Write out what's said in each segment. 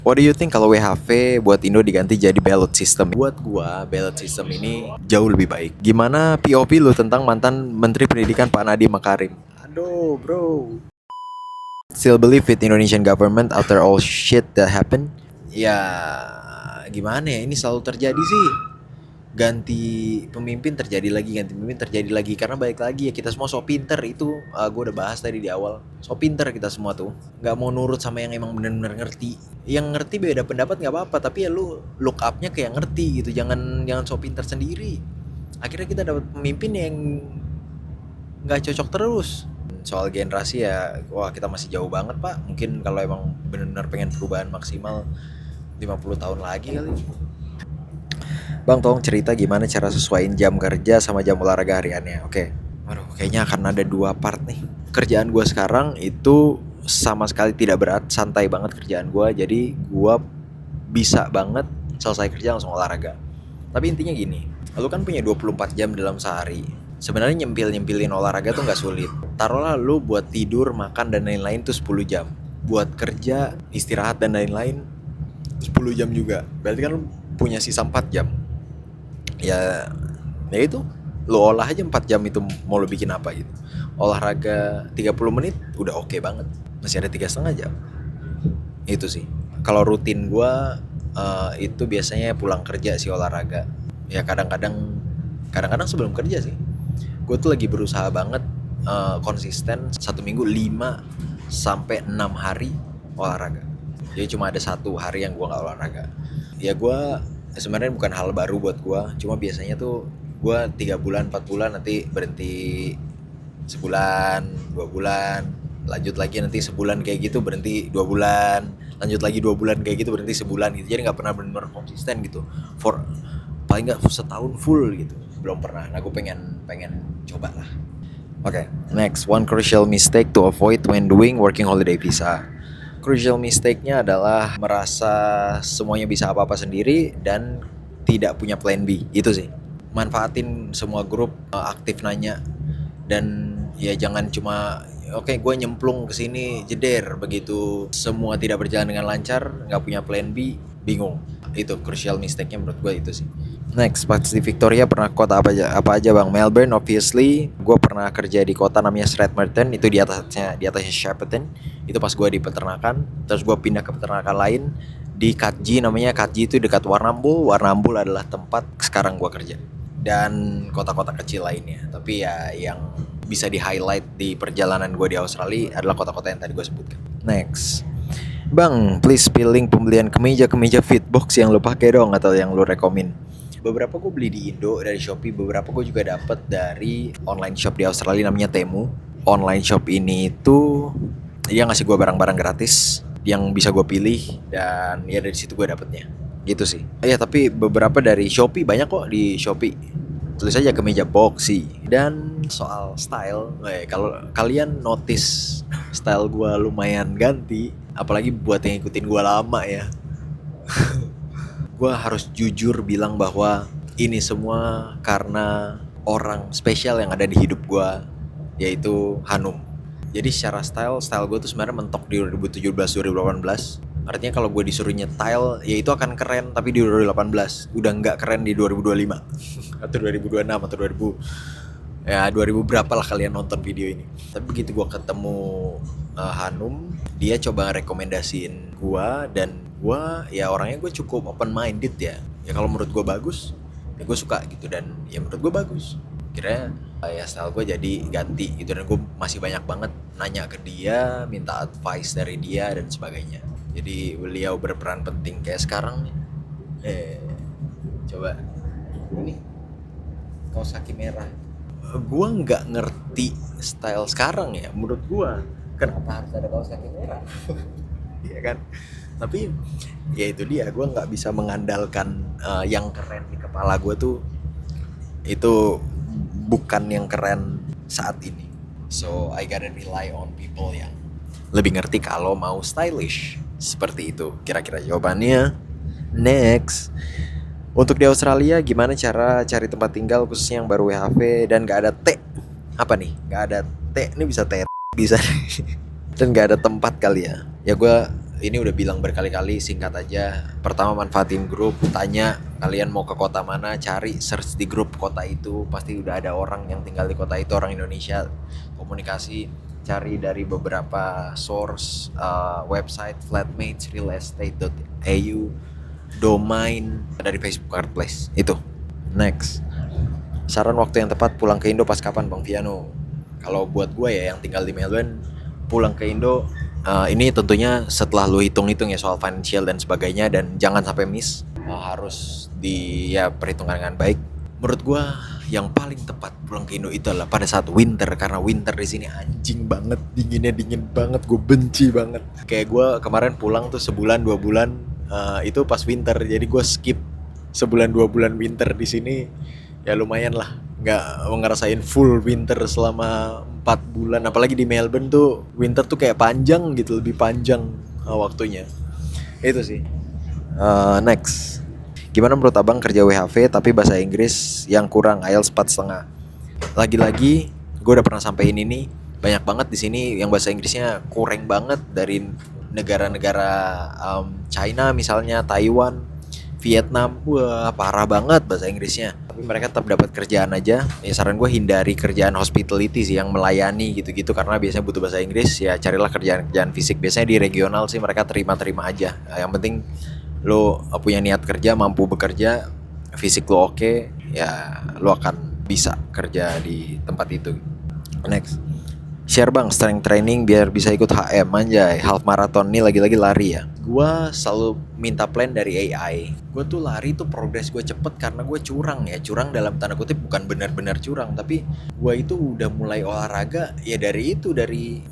What do you think kalau WHV buat Indo diganti jadi ballot system? Buat gua, ballot system ini jauh lebih baik. Gimana POV lu tentang mantan Menteri Pendidikan Pak Nadiem Makarim? Aduh, bro. Still believe with Indonesian government after all shit that happened? Ya, gimana ya? Ini selalu terjadi sih. Ganti pemimpin terjadi lagi, ganti pemimpin terjadi lagi, karena balik lagi ya kita semua so pinter itu. Gue udah bahas tadi di awal, so pinter kita semua tuh nggak mau nurut sama yang emang bener-bener ngerti. Yang ngerti beda pendapat nggak apa-apa, tapi ya lu look upnya kayak ngerti gitu, jangan so pinter sendiri. Akhirnya kita dapat pemimpin yang nggak cocok terus. Soal generasi ya, wah kita masih jauh banget pak. Mungkin kalau emang bener-bener pengen perubahan maksimal 50 tahun lagi kali. Bang, tolong cerita gimana cara sesuaiin jam kerja sama jam olahraga hariannya. Oke. Waduh, kayaknya akan ada dua part nih. Kerjaan gue sekarang itu sama sekali tidak berat, santai banget kerjaan gue. Jadi gue bisa banget selesai kerja langsung olahraga. Tapi intinya gini, lu kan punya 24 jam dalam sehari. Sebenarnya nyempilin olahraga tuh gak sulit. Taruhlah lu buat tidur, makan, dan lain-lain tuh 10 jam. Buat kerja, istirahat, dan lain-lain 10 jam juga. Berarti kan lu punya sisa 4 jam. Ya itu lo olah aja 4 jam itu, mau lo bikin apa gitu. Olahraga 30 menit udah oke banget, masih ada 3,5 jam. Itu sih kalau rutin gue, itu biasanya pulang kerja sih olahraga. Ya kadang-kadang sebelum kerja sih. Gue tuh lagi berusaha banget konsisten 1 minggu 5 sampai 6 hari olahraga. Jadi cuma ada 1 hari yang gue nggak olahraga. Ya gue sebenarnya bukan hal baru buat gue, cuma biasanya tuh gue 3 bulan 4 bulan nanti berhenti, sebulan 2 bulan, lanjut lagi nanti sebulan kayak gitu, berhenti 2 bulan, lanjut lagi 2 bulan kayak gitu, berhenti sebulan gitu. Jadi nggak pernah benar-benar konsisten gitu for paling nggak setahun full gitu, belum pernah. Nah gue pengen coba lah. Oke, next, one crucial mistake to avoid when doing working holiday visa. Crucial mistake-nya adalah merasa semuanya bisa apa-apa sendiri dan tidak punya plan B. Itu sih. Manfaatin semua grup, aktif nanya, dan ya jangan cuma oke, gue nyemplung ke sini jeder, begitu semua tidak berjalan dengan lancar, nggak punya plan B, bingung. Itu crucial mistake-nya menurut gue itu sih. Next, pas di Victoria pernah kota apa aja bang? Melbourne obviously. Gue pernah kerja di kota namanya Stratmerton, itu di atasnya Shepparton. Itu pas gue di peternakan. Terus gue pindah ke peternakan lain di Katji, namanya Katji, itu dekat Warrnambool. Warrnambool adalah tempat sekarang gue kerja. Dan kota-kota kecil lainnya. Tapi ya yang bisa di highlight di perjalanan gue di Australia adalah kota-kota yang tadi gue sebutkan. Next, bang, please spilling pembelian kemeja fitbox yang lo pakai dong, atau yang lo rekomen. Beberapa gue beli di Indo dari Shopee, beberapa gue juga dapet dari online shop di Australia namanya Temu. Online shop ini itu dia ngasih gue barang-barang gratis yang bisa gue pilih, dan ya dari situ gue dapetnya. Gitu sih. Ya tapi beberapa dari Shopee, banyak kok di Shopee. Tulis aja kemeja boxy. Dan soal style, kalau kalian notice style gue lumayan ganti, apalagi buat yang ikutin gue lama ya. Gue harus jujur bilang bahwa ini semua karena orang spesial yang ada di hidup gue, yaitu Hanum. Jadi secara style gue tuh sebenarnya mentok di 2017-2018. Artinya kalau gue disuruh nyetel, ya itu akan keren, tapi di 2018 udah nggak keren di 2025 atau 2026 atau 2000. Ya 2000 berapa lah kalian nonton video ini. Tapi begitu gue ketemu Hanum, dia coba rekomendasiin gue, dan gue ya orangnya gue cukup open minded ya. Ya kalau menurut gue bagus, ya gue suka gitu, dan ya menurut gue bagus. Kira ya style gue jadi ganti gitu, dan gue masih banyak banget nanya ke dia, minta advice dari dia dan sebagainya. Jadi beliau berperan penting kayak sekarang nih. Coba ini kaos kaki merah. Gue nggak ngerti style sekarang ya, menurut gue kenapa harus ada kaos kaki merah. Iya kan, tapi ya itu dia, gue nggak bisa mengandalkan yang keren di kepala gue tuh, itu bukan yang keren saat ini. So I gotta rely on people yang lebih ngerti kalau mau stylish. Seperti itu kira-kira jawabannya. Next, untuk di Australia gimana cara cari tempat tinggal khususnya yang baru WHV dan gak ada T? Apa nih? Gak ada T, ini bisa T, bisa dan gak ada tempat kali ya. Ya gue ini udah bilang berkali-kali, singkat aja. Pertama, manfaatin grup, tanya kalian mau ke kota mana, cari search di grup kota itu, pasti udah ada orang yang tinggal di kota itu, orang Indonesia. Komunikasi, cari dari beberapa source, website, flatmates, realestate.eu, domain, dari Facebook Marketplace. Itu. Next. Saran waktu yang tepat pulang ke Indo pas kapan, Bang Viano? Kalau buat gue ya yang tinggal di Melbourne, pulang ke Indo, ini tentunya setelah lu hitung-hitung ya soal financial dan sebagainya, dan jangan sampai miss. Harus perhitungkan dengan baik. Menurut gue yang paling tepat pulang ke Indo itu adalah pada saat winter, karena winter di sini anjing banget, dinginnya dingin banget, gue benci banget. Kayak gue kemarin pulang tuh sebulan 2 bulan, itu pas winter, jadi gue skip sebulan 2 bulan winter di sini. Ya lumayan lah, nggak ngerasain full winter selama 4 bulan. Apalagi di Melbourne tuh winter tuh kayak panjang gitu, lebih panjang waktunya. Itu sih. Next, gimana menurut abang kerja WHV tapi bahasa Inggris yang kurang, IELTS 4,5? Lagi-lagi gue udah pernah sampein ini, banyak banget di sini yang bahasa Inggrisnya kurang banget, dari negara-negara China misalnya, Taiwan, Vietnam, wah parah banget bahasa Inggrisnya. Tapi mereka tetap dapat kerjaan aja. Ya saran gue hindari kerjaan hospitality sih, yang melayani gitu-gitu, karena biasanya butuh bahasa Inggris. Ya carilah kerjaan-kerjaan fisik. Biasanya di regional sih mereka terima-terima aja. Yang penting lo punya niat kerja, mampu bekerja, fisik lo oke, ya lo akan bisa kerja di tempat itu. Next. Share bang, strength training biar bisa ikut HM, anjay, half marathon. Ini lagi-lagi lari ya. Gue selalu minta plan dari AI. Gue tuh lari tuh progres gue cepet karena gue curang ya. Curang dalam tanda kutip, bukan benar-benar curang, tapi gue itu udah mulai olahraga ya dari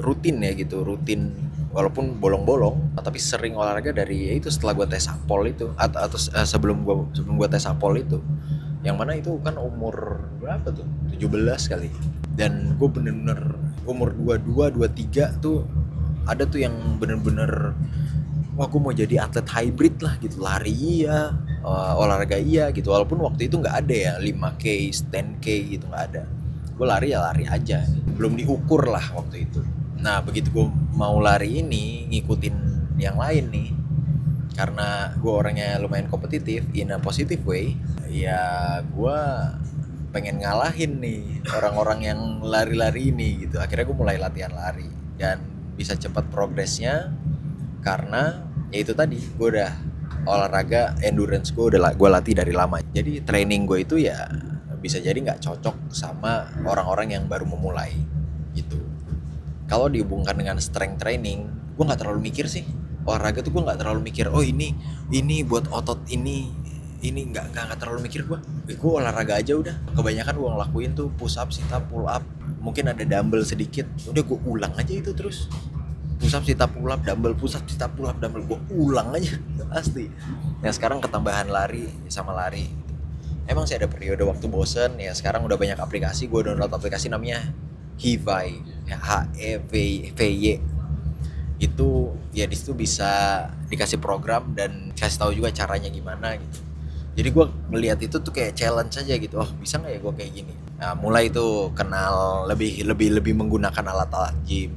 rutin ya gitu. Rutin walaupun bolong-bolong, tapi sering olahraga dari itu setelah gue tes Apol itu, atau sebelum gue tes Apol itu. Yang mana itu kan umur berapa tuh? 17 kali. Dan gue bener-bener umur 22, 23 tuh ada tuh yang bener-bener wah gue mau jadi atlet hybrid lah gitu. Lari iya, olahraga iya gitu. Walaupun waktu itu gak ada ya 5K, 10K gitu, gak ada. Gue lari ya lari aja, belum diukur lah waktu itu. Nah begitu gue mau lari ini, ngikutin yang lain nih, karena gue orangnya lumayan kompetitif in a positive way, ya gue pengen ngalahin nih orang-orang yang lari-lari ini gitu. Akhirnya gue mulai latihan lari dan bisa cepat progresnya, karena ya itu tadi, gue udah olahraga endurance, gue latih dari lama. Jadi training gue itu ya bisa jadi nggak cocok sama orang-orang yang baru memulai gitu. Kalau dihubungkan dengan strength training, gue nggak terlalu mikir sih. Olahraga tuh gue nggak terlalu mikir, oh ini buat otot ini nggak terlalu mikir gue olahraga aja udah. Kebanyakan gue ngelakuin tuh push up, sit up, pull up, mungkin ada dumbbell sedikit, udah gue ulang aja itu terus. Push up, sit up, pull up, dumbbell, push up, sit up, pull up, dumbbell, gue ulang aja pasti. Yang sekarang ketambahan lari sama lari. Emang sih ada periode waktu bosen ya, sekarang udah banyak aplikasi. Gue download aplikasi namanya Hevy, HEVY. Itu ya di situ bisa dikasih program dan kasih tahu juga caranya gimana gitu. Jadi gue melihat itu tuh kayak challenge aja gitu. Oh bisa nggak ya gue kayak gini? Nah mulai itu kenal lebih menggunakan alat-alat gym.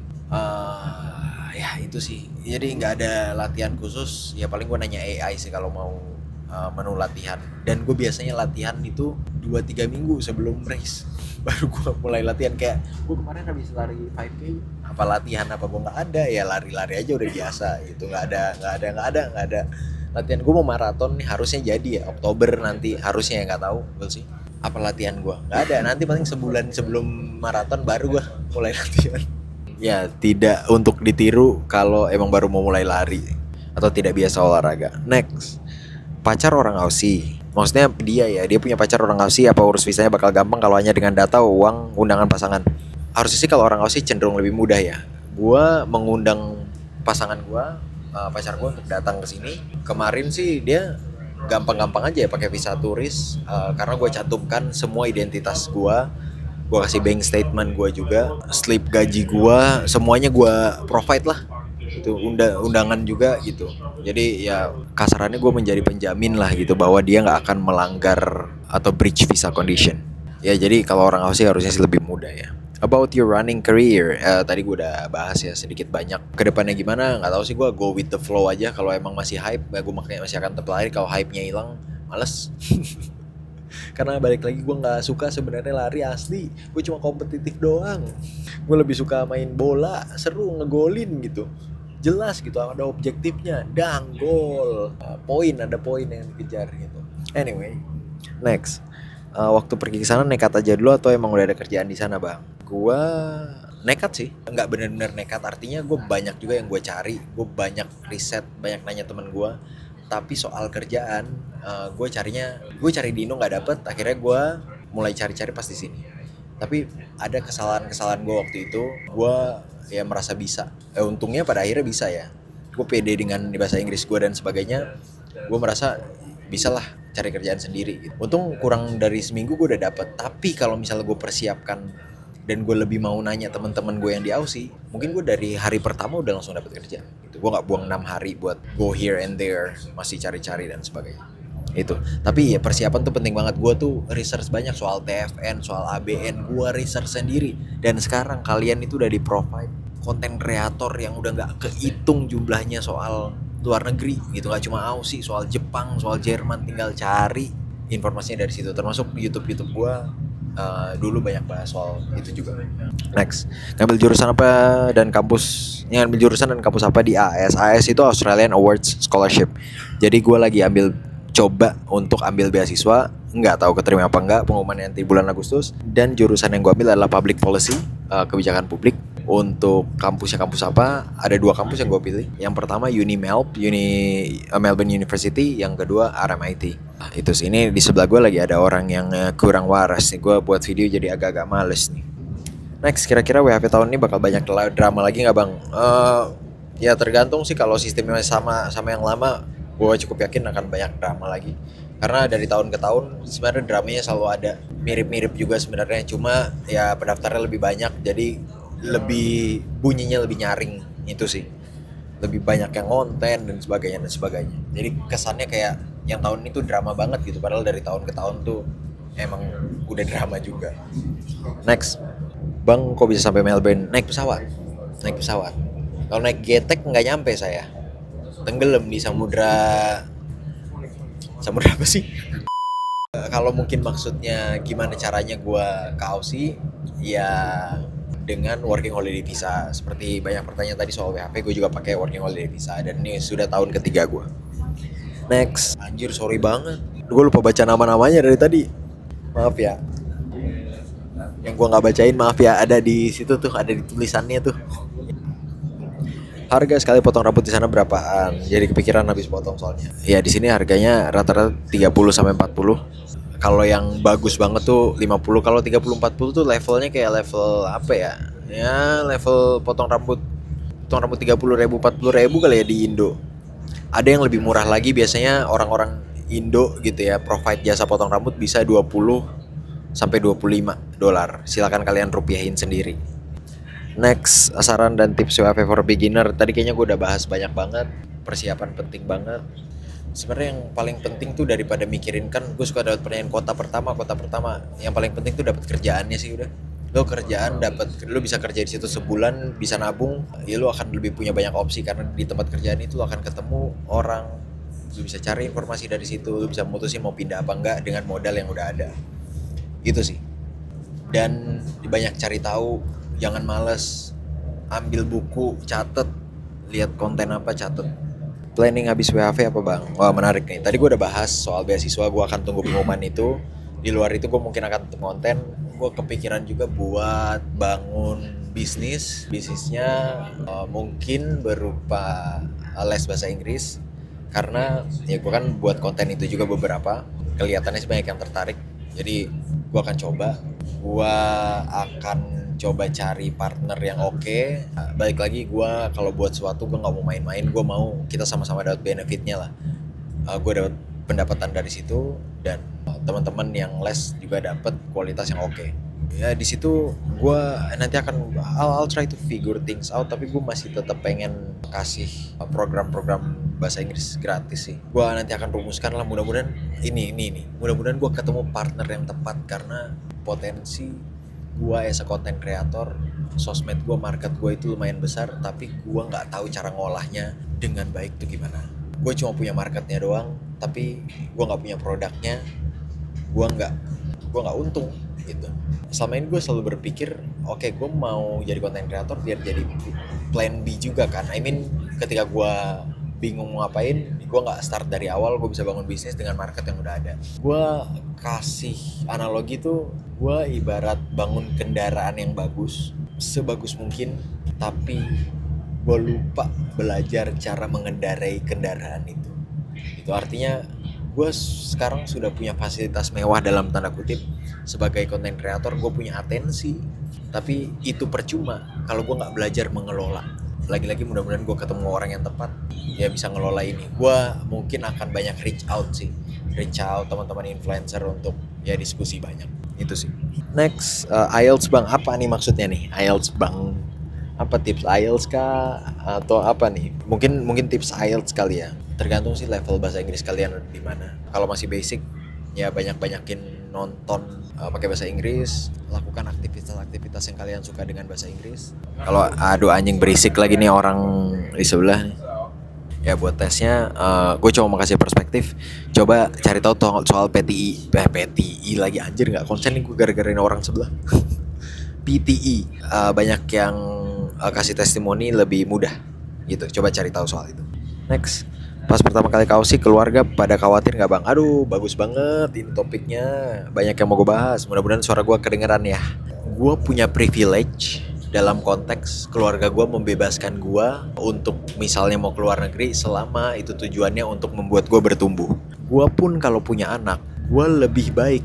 Ya itu sih. Jadi nggak ada latihan khusus. Ya paling gue nanya AI sih kalau mau menu latihan. Dan gue biasanya latihan itu 2-3 minggu sebelum race. Baru gue mulai latihan. Kayak gue kemarin habis lari 5K, apa latihan apa gue nggak ada, ya lari-lari aja udah biasa gitu. Nggak ada latihan. Gue mau maraton nih, harusnya jadi ya Oktober nanti, harusnya ya, nggak tahu gue sih apa latihan gue. Nggak ada, nanti paling sebulan sebelum maraton baru gue mulai latihan. Ya tidak untuk ditiru kalau emang baru mau mulai lari atau tidak biasa olahraga. Next, pacar orang Aussie. Maksudnya dia punya pacar orang Aussie, apa urus visanya bakal gampang kalau hanya dengan data, uang, undangan pasangan? Harusnya sih kalau orang Aussie cenderung lebih mudah ya. Gua mengundang pasangan gua, pacar gua untuk datang ke sini. Kemarin sih dia gampang-gampang aja ya pakai visa turis, karena gua cantumkan semua identitas gua. Gua kasih bank statement gua juga, slip gaji gua, semuanya gua provide lah. Itu undangan juga gitu. Jadi ya kasarannya gue menjadi penjamin lah gitu, bahwa dia nggak akan melanggar atau breach visa condition. Ya jadi kalau orang Aussie harusnya sih lebih mudah ya. About your running career, tadi gue udah bahas ya sedikit banyak. Kedepannya gimana? Nggak tahu sih, gue go with the flow aja. Kalau emang masih hype, ya gue makanya masih akan tetap lari. Kalau hype-nya hilang, males. Karena balik lagi gue nggak suka sebenarnya lari asli. Gue cuma kompetitif doang. Gue lebih suka main bola, seru ngegolin gitu. Jelas gitu, ada objektifnya, dang gol, poin, ada poin yang dikejar gitu. Anyway, next. Waktu pergi ke sana nekat aja dulu atau emang udah ada kerjaan di sana, Bang? Gua nekat sih, nggak benar-benar nekat. Artinya gue banyak juga yang gue cari, gue banyak riset, banyak nanya teman gue. Tapi soal kerjaan, gue cari di Indo nggak dapet. Akhirnya gue mulai cari-cari pas di sini. Tapi ada kesalahan-kesalahan gue waktu itu, gue ya merasa bisa. Untungnya pada akhirnya bisa ya. Gue pede dengan bahasa Inggris gue dan sebagainya. Gue merasa bisa lah cari kerjaan sendiri gitu. Untung kurang dari seminggu gue udah dapet. Tapi kalau misalnya gue persiapkan dan gue lebih mau nanya teman-teman gue yang di Aussie, mungkin gue dari hari pertama udah langsung dapet kerja gitu. Gue nggak buang 6 hari buat go here and there, masih cari-cari dan sebagainya itu. Tapi ya persiapan tuh penting banget. Gue tuh research banyak soal TFN, soal ABN, gue research sendiri. Dan sekarang kalian itu udah di provide konten kreator yang udah nggak kehitung jumlahnya soal luar negeri gitu, nggak cuma Aussie, soal Jepang, soal Jerman, tinggal cari informasinya dari situ. Termasuk YouTube gue dulu banyak bahas soal itu juga. Next, ngambil jurusan apa dan ngambil jurusan dan kampus apa di AS. AS itu Australian Awards Scholarship. Jadi gue lagi coba untuk ambil beasiswa, nggak tahu keterima apa enggak, pengumuman nanti bulan Agustus. Dan jurusan yang gue ambil adalah Public Policy, kebijakan publik. Untuk kampus apa? Ada 2 kampus yang gue pilih. Yang pertama Melbourne University, yang kedua RMIT. Itu sih, ini di sebelah gue lagi ada orang yang kurang waras nih. Gue buat video jadi agak-agak males nih. Next, kira-kira WHP tahun ini bakal banyak drama lagi nggak, Bang? Ya tergantung sih. Kalau sistemnya sama yang lama, gue cukup yakin akan banyak drama lagi. Karena dari tahun ke tahun sebenarnya dramanya selalu ada. Mirip-mirip juga sebenarnya, cuma ya pendaftarnya lebih banyak, jadi bunyinya lebih nyaring itu sih. Lebih banyak yang konten dan sebagainya. Jadi kesannya kayak yang tahun ini tuh drama banget gitu, padahal dari tahun ke tahun tuh emang udah drama juga. Next, Bang kok bisa sampai Melbourne naik pesawat? Kalau naik getek nggak nyampe saya. Tenggelam di samudra apa sih? Kalau mungkin maksudnya gimana caranya gue ke Aussie, ya dengan working holiday visa. Seperti banyak pertanyaan tadi soal WHP, gue juga pakai working holiday visa dan ini sudah tahun ketiga gue. Next, anjir sorry banget, gue lupa baca nama-namanya dari tadi. Maaf ya. Yang gue nggak bacain maaf ya, ada di situ tuh, ada di tulisannya tuh. Harga sekali potong rambut di sana berapaan? Jadi kepikiran habis potong soalnya. Ya di sini harganya rata-rata 30 sampai 40. Kalau yang bagus banget tuh 50. Kalau 30 40 tuh levelnya kayak level apa ya? Ya level potong rambut 30.000 40.000 kali ya di Indo. Ada yang lebih murah lagi, biasanya orang-orang Indo gitu ya, provide jasa potong rambut bisa 20 sampai 25 dolar. Silakan kalian rupiahin sendiri. Next, saran dan tips WHP for beginner. Tadi kayaknya gue udah bahas banyak banget. Persiapan penting banget. Sebenarnya yang paling penting tuh daripada mikirin, kan gue suka dapat pertanyaan kota pertama. Yang paling penting tuh dapat kerjaannya sih udah. Lo bisa kerja di situ sebulan, bisa nabung, ya lo akan lebih punya banyak opsi karena di tempat kerjaan itu lo akan ketemu orang. Lo bisa cari informasi dari situ, lo bisa mutusin mau pindah apa enggak dengan modal yang udah ada. Itu sih. Dan banyak cari tahu. Jangan males, ambil buku, catet, lihat konten apa, catet. Planning habis WHV apa, Bang? Wah menarik nih, tadi gue udah bahas soal beasiswa, gue akan tunggu pengumuman itu. Di luar itu gue mungkin akan tetap konten. Gue kepikiran juga buat bangun bisnisnya mungkin berupa les bahasa Inggris. Karena ya gue kan buat konten itu juga beberapa, kelihatannya sih banyak yang tertarik. Jadi gue akan coba cari partner yang oke. Balik lagi, gue kalau buat sesuatu gue nggak mau main-main, gue mau kita sama-sama dapat benefitnya lah. Gue dapat pendapatan dari situ dan teman-teman yang les juga dapat kualitas yang oke. Ya di situ gue nanti I'll try to figure things out, tapi gue masih tetap pengen kasih program-program bahasa Inggris gratis sih. Gue nanti akan rumuskan lah, mudah-mudahan mudah-mudahan gue ketemu partner yang tepat, karena potensi gue as a content creator, sosmed gue, market gue itu lumayan besar, tapi gue nggak tahu cara ngolahnya dengan baik tuh gimana. Gue cuma punya marketnya doang, tapi gue nggak punya produknya. Gue nggak untung gitu. Selama ini gue selalu berpikir, oke, gue mau jadi content creator biar jadi plan B juga kan. I mean, ketika gue bingung mau ngapain, gue nggak start dari awal, gue bisa bangun bisnis dengan market yang udah ada. Gue kasih analogi tuh, gue ibarat bangun kendaraan yang bagus, sebagus mungkin, tapi gue lupa belajar cara mengendarai kendaraan itu. Itu artinya gue sekarang sudah punya fasilitas mewah dalam tanda kutip sebagai content creator. Gue punya atensi, tapi itu percuma kalau gue nggak belajar mengelola. Lagi-lagi mudah-mudahan gue ketemu orang yang tepat ya bisa ngelola ini. Gue mungkin akan banyak reach out teman-teman influencer untuk ya diskusi banyak. Itu sih. Next, IELTS bang, apa nih maksudnya nih IELTS bang? Apa tips IELTS kah atau apa nih? Mungkin tips IELTS kali ya. Tergantung sih level bahasa Inggris kalian di mana. Kalau masih basic ya banyakin nonton pakai bahasa Inggris, lakukan aktivitas yang kalian suka dengan bahasa Inggris. Kalau aduh anjing berisik lagi nih orang di sebelah nih. Ya buat tesnya gue coba mau kasih perspektif. Coba cari tahu soal PTI lagi, anjir nggak konsen nih gue gara-gara orang sebelah. PTE banyak yang kasih testimoni lebih mudah gitu. Coba cari tahu soal itu. Next, pas pertama kali kausi keluarga pada khawatir nggak bang? Aduh bagus banget ini topiknya, banyak yang mau gue bahas. Mudah-mudahan suara gue kedengeran ya. Gue punya privilege dalam konteks keluarga gue membebaskan gue untuk misalnya mau keluar negeri selama itu tujuannya untuk membuat gue bertumbuh. Gue pun kalau punya anak, gue lebih baik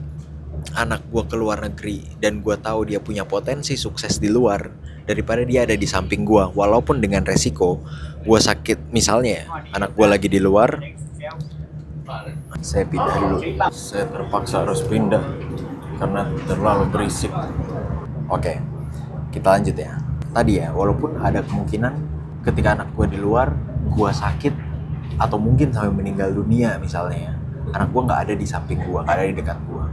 anak gue keluar negeri dan gue tahu dia punya potensi sukses di luar daripada dia ada di samping gue, walaupun dengan resiko gue sakit. Misalnya anak gue lagi di luar, saya pindah dulu, saya terpaksa harus pindah karena terlalu berisik. Oke, kita lanjut ya. Tadi ya, walaupun ada kemungkinan ketika anak gue di luar, gue sakit atau mungkin sampai meninggal dunia misalnya ya, anak gue nggak ada di samping gue, nggak ada di dekat gue,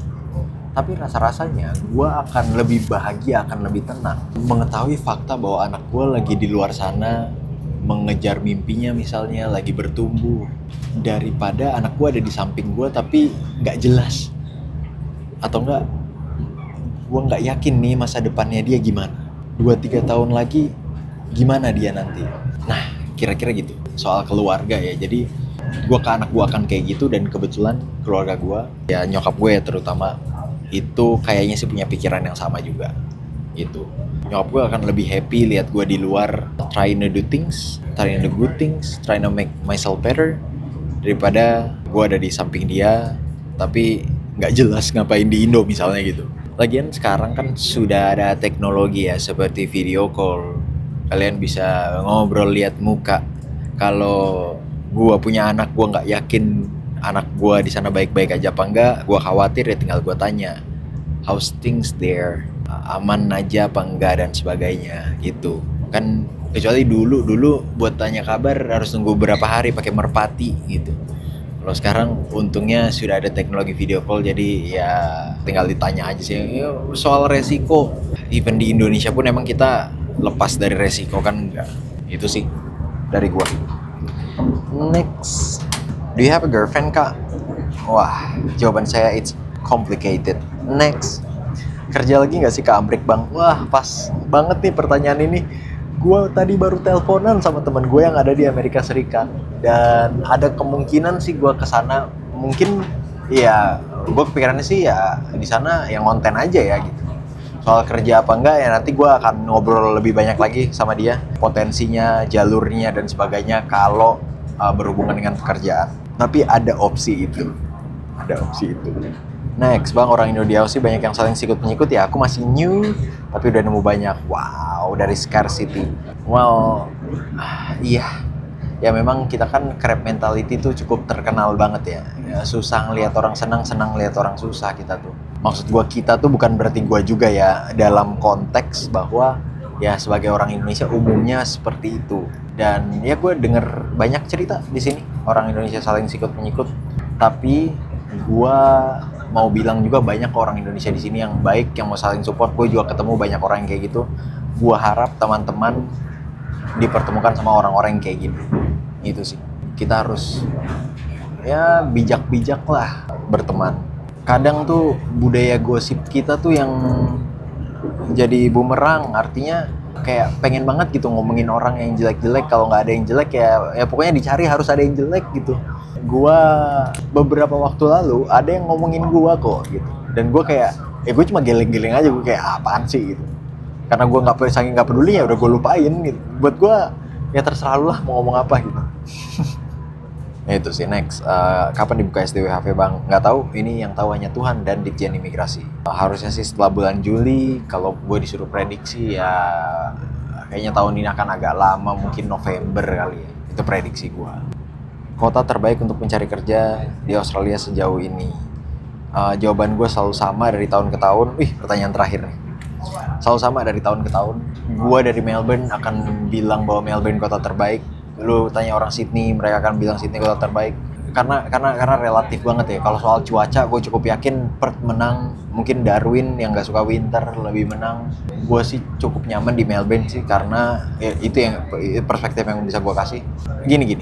tapi rasa-rasanya gue akan lebih bahagia, akan lebih tenang mengetahui fakta bahwa anak gue lagi di luar sana mengejar mimpinya misalnya, lagi bertumbuh, daripada anak gue ada di samping gue tapi nggak jelas, atau enggak gue nggak yakin nih masa depannya dia gimana, 2-3 tahun lagi gimana dia nanti. Nah kira-kira gitu soal keluarga ya. Jadi gue ke anak gue akan kayak gitu, dan kebetulan keluarga gue ya, nyokap gue ya terutama, itu kayaknya sih punya pikiran yang sama juga gitu. Nyokap gue akan lebih happy lihat gue di luar trying to do things, trying to do good things, trying to make myself better, daripada gue ada di samping dia tapi nggak jelas ngapain di Indo misalnya gitu. Lagian sekarang kan sudah ada teknologi ya seperti video call, kalian bisa ngobrol lihat muka. Kalau gue punya anak, gue nggak yakin anak gue di sana baik-baik aja apa enggak, gue khawatir ya tinggal gue tanya how's things there, aman aja apa enggak dan sebagainya gitu kan. Kecuali dulu buat tanya kabar harus nunggu berapa hari pakai merpati gitu. Kalau sekarang untungnya sudah ada teknologi video call, jadi ya tinggal ditanya aja sih. Soal resiko, even di Indonesia pun emang kita lepas dari resiko kan enggak. Itu sih dari gua. Next, do you have a girlfriend kak? Wah, jawaban saya it's complicated. Next, kerja lagi nggak sih Kak Amrik bang? Wah pas banget nih pertanyaan ini. Gue tadi baru teleponan sama teman gue yang ada di Amerika Serikat, dan ada kemungkinan sih gue kesana. Mungkin ya gue kepikirannya sih ya di sana yang konten aja ya gitu. Soal kerja apa enggak ya nanti gue akan ngobrol lebih banyak lagi sama dia, potensinya, jalurnya dan sebagainya kalau berhubungan dengan pekerjaan. Tapi ada opsi itu. Next bang, orang Indonesia sih banyak yang saling sikut menyikut ya. Aku masih new tapi udah nemu banyak. Wow, dari scarcity. Well, iya. Ya memang kita kan crab mentality tuh cukup terkenal banget ya. Susah ngelihat orang senang ngelihat orang susah kita tuh. Maksud gua kita tuh bukan berarti gua juga ya, dalam konteks bahwa ya sebagai orang Indonesia umumnya seperti itu. Dan ya gue denger banyak cerita di sini orang Indonesia saling sikut menyikut. Tapi gue mau bilang juga banyak orang Indonesia di sini yang baik, yang mau saling support. Gue juga ketemu banyak orang yang kayak gitu. Gue harap teman-teman dipertemukan sama orang-orang yang kayak gini. Itu sih. Kita harus ya bijak-bijak lah berteman. Kadang tuh budaya gosip kita tuh yang jadi bumerang, artinya kayak pengen banget gitu ngomongin orang yang jelek-jelek. Kalau nggak ada yang jelek ya pokoknya dicari harus ada yang jelek gitu. Gua beberapa waktu lalu ada yang ngomongin gua kok gitu, dan gua kayak gue cuma geleng-geleng aja, gue kayak apaan sih gitu, karena gua saking nggak peduli ya udah gue lupain gitu. Buat gua ya terserah lu lah mau ngomong apa gitu. Ya itu sih. Next, kapan dibuka SDWHV bang? Nggak tahu, ini yang tahu hanya Tuhan dan Ditjen Imigrasi. Harusnya sih setelah bulan Juli. Kalau gue disuruh prediksi ya kayaknya tahun ini akan agak lama, mungkin November kali ya. Itu prediksi gue. Kota terbaik untuk mencari kerja di Australia sejauh ini. Jawaban gue selalu sama dari tahun ke tahun. Pertanyaan terakhir nih. Selalu sama dari tahun ke tahun. Gue dari Melbourne akan bilang bahwa Melbourne kota terbaik. Lu tanya orang Sydney, mereka akan bilang Sydney kota terbaik. Karena relatif banget ya. Kalau soal cuaca, gue cukup yakin Perth menang. Mungkin Darwin yang nggak suka winter lebih menang. Gue sih cukup nyaman di Melbourne sih, karena ya, itu yang perspektif yang bisa gue kasih. Gini.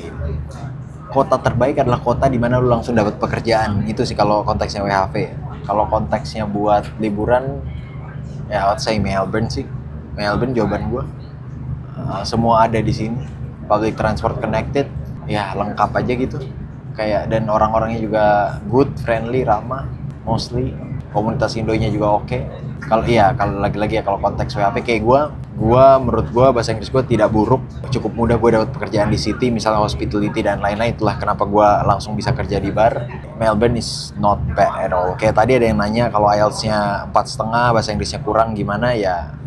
Kota terbaik adalah kota di mana lu langsung dapat pekerjaan. Itu sih kalau konteksnya WHV ya. Kalau konteksnya buat liburan, ya I would say Melbourne sih. Melbourne jawaban gue. Semua ada di sini. Public transport connected, ya lengkap aja gitu. Kayak, dan orang-orangnya juga good, friendly, ramah, mostly. Komunitas Indonya juga oke. Kalau lagi-lagi ya kalau konteks WHP kayak gue menurut gue bahasa Inggris gue tidak buruk. Cukup mudah gue dapat pekerjaan di city, misalnya hospitality dan lain-lain. Itulah kenapa gue langsung bisa kerja di bar. Melbourne is not bad at all. Kayak tadi ada yang nanya kalau IELTS-nya 4,5, bahasa Inggrisnya kurang gimana ya.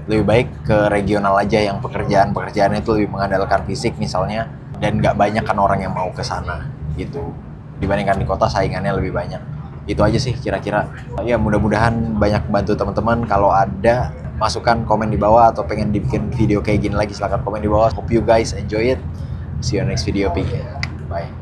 Lebih baik ke regional aja yang pekerjaan-pekerjaannya itu lebih mengandalkan fisik misalnya, dan nggak banyak kan orang yang mau ke sana gitu. Dibandingkan di kota saingannya lebih banyak. Itu aja sih kira-kira. Ya mudah-mudahan banyak bantu teman-teman. Kalau ada masukan komen di bawah atau pengen dibikin video kayak gini lagi silahkan komen di bawah. Hope you guys enjoy it. See you next video. Bye.